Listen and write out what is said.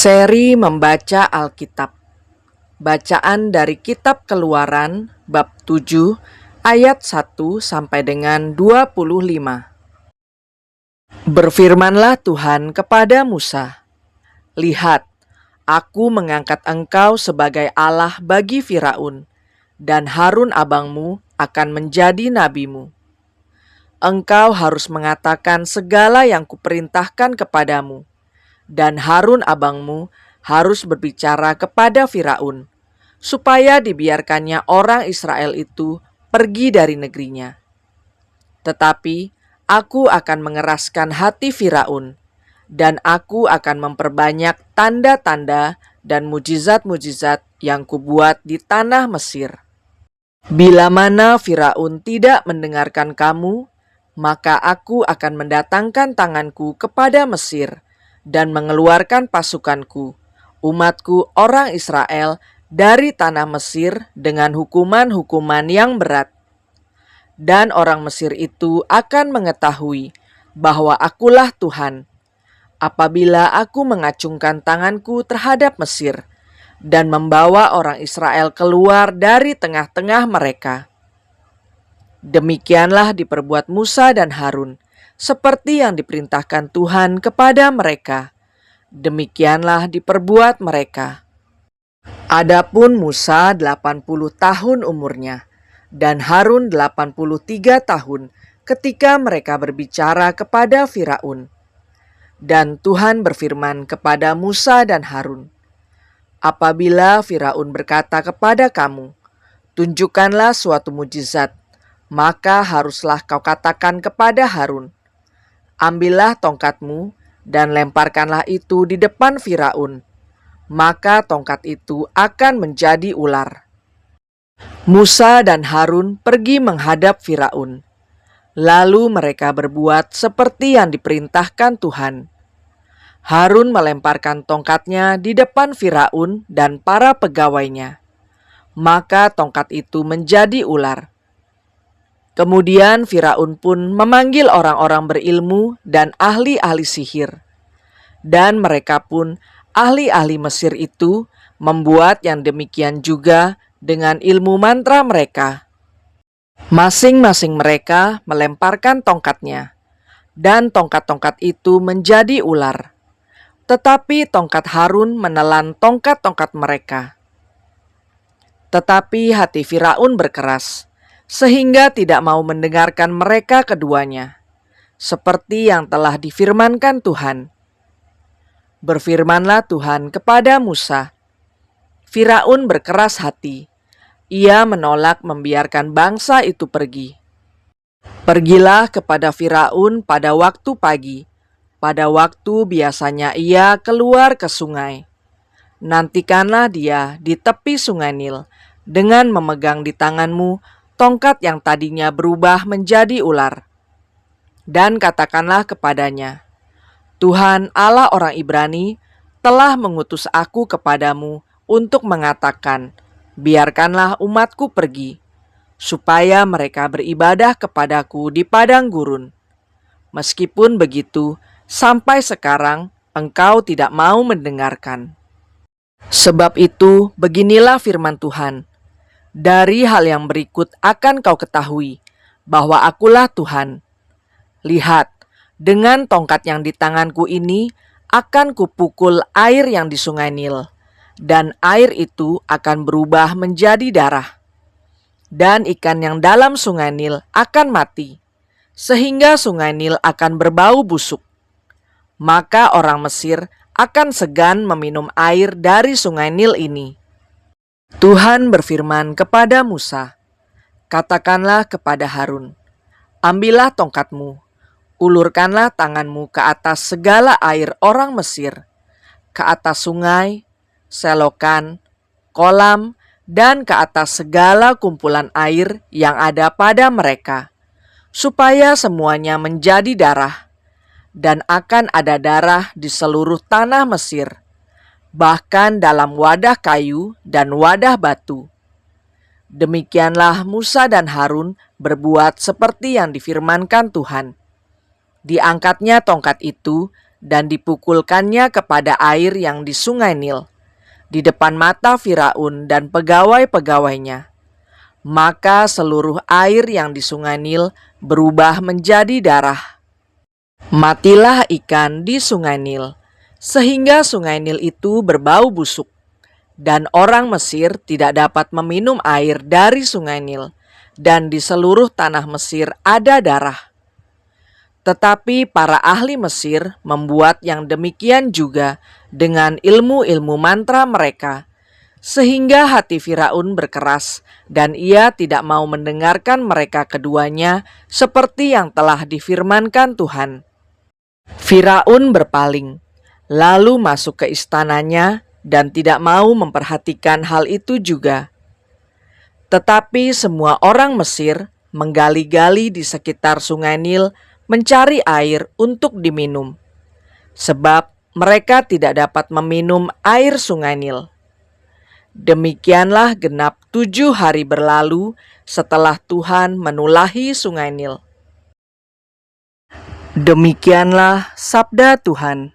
Seri membaca Alkitab. Bacaan dari Kitab Keluaran bab 7 ayat 1 sampai dengan 25. Berfirmanlah Tuhan kepada Musa, "Lihat, aku mengangkat engkau sebagai Allah bagi Firaun, dan Harun abangmu akan menjadi nabimu. Engkau harus mengatakan segala yang kuperintahkan kepadamu, dan Harun abangmu harus berbicara kepada Firaun, supaya dibiarkannya orang Israel itu pergi dari negerinya. Tetapi aku akan mengeraskan hati Firaun, dan aku akan memperbanyak tanda-tanda dan mujizat-mujizat yang kubuat di tanah Mesir. Bila mana Firaun tidak mendengarkan kamu, maka aku akan mendatangkan tanganku kepada Mesir dan mengeluarkan pasukanku, umatku orang Israel, dari tanah Mesir dengan hukuman-hukuman yang berat. Dan orang Mesir itu akan mengetahui bahwa akulah Tuhan, apabila aku mengacungkan tanganku terhadap Mesir dan membawa orang Israel keluar dari tengah-tengah mereka." Demikianlah diperbuat Musa dan Harun, seperti yang diperintahkan Tuhan kepada mereka. Demikianlah diperbuat mereka. Adapun Musa 80 tahun umurnya, dan Harun 83 tahun ketika mereka berbicara kepada Firaun. Dan Tuhan berfirman kepada Musa dan Harun, "Apabila Firaun berkata kepada kamu, 'Tunjukkanlah suatu mujizat,' maka haruslah kau katakan kepada Harun, 'Ambillah tongkatmu dan lemparkanlah itu di depan Firaun,' maka tongkat itu akan menjadi ular." Musa dan Harun pergi menghadap Firaun. Lalu mereka berbuat seperti yang diperintahkan Tuhan. Harun melemparkan tongkatnya di depan Firaun dan para pegawainya. Maka tongkat itu menjadi ular. Kemudian Firaun pun memanggil orang-orang berilmu dan ahli-ahli sihir. Dan mereka pun, ahli-ahli Mesir itu, membuat yang demikian juga dengan ilmu mantra mereka. Masing-masing mereka melemparkan tongkatnya, dan tongkat-tongkat itu menjadi ular. Tetapi tongkat Harun menelan tongkat-tongkat mereka. Tetapi hati Firaun berkeras, sehingga tidak mau mendengarkan mereka keduanya, seperti yang telah difirmankan Tuhan. Berfirmanlah Tuhan kepada Musa, "Firaun berkeras hati, ia menolak membiarkan bangsa itu pergi. Pergilah kepada Firaun pada waktu pagi, pada waktu biasanya ia keluar ke sungai. Nantikanlah dia di tepi sungai Nil, dengan memegang di tanganmu tongkat yang tadinya berubah menjadi ular. Dan katakanlah kepadanya, 'Tuhan Allah orang Ibrani telah mengutus aku kepadamu untuk mengatakan, biarkanlah umatku pergi, supaya mereka beribadah kepadaku di padang gurun. Meskipun begitu, sampai sekarang engkau tidak mau mendengarkan. Sebab itu, beginilah firman Tuhan, dari hal yang berikut akan kau ketahui bahwa akulah Tuhan. Lihat, dengan tongkat yang di tanganku ini akan kupukul air yang di sungai Nil, dan air itu akan berubah menjadi darah. Dan ikan yang dalam sungai Nil akan mati, sehingga sungai Nil akan berbau busuk. Maka orang Mesir akan segan meminum air dari sungai Nil ini." Tuhan berfirman kepada Musa, "Katakanlah kepada Harun, ambillah tongkatmu, ulurkanlah tanganmu ke atas segala air orang Mesir, ke atas sungai, selokan, kolam, dan ke atas segala kumpulan air yang ada pada mereka, supaya semuanya menjadi darah, dan akan ada darah di seluruh tanah Mesir, bahkan dalam wadah kayu dan wadah batu." Demikianlah Musa dan Harun berbuat seperti yang difirmankan Tuhan. Diangkatnya tongkat itu dan dipukulkannya kepada air yang di sungai Nil, di depan mata Firaun dan pegawai-pegawainya. Maka seluruh air yang di sungai Nil berubah menjadi darah. Matilah ikan di sungai Nil, sehingga sungai Nil itu berbau busuk, dan orang Mesir tidak dapat meminum air dari sungai Nil, dan di seluruh tanah Mesir ada darah. Tetapi para ahli Mesir membuat yang demikian juga dengan ilmu-ilmu mantra mereka, sehingga hati Firaun berkeras, dan ia tidak mau mendengarkan mereka keduanya seperti yang telah difirmankan Tuhan. Firaun berpaling, lalu masuk ke istananya dan tidak mau memperhatikan hal itu juga. Tetapi semua orang Mesir menggali-gali di sekitar sungai Nil mencari air untuk diminum, sebab mereka tidak dapat meminum air sungai Nil. Demikianlah genap 7 hari berlalu setelah Tuhan menulahi sungai Nil. Demikianlah sabda Tuhan.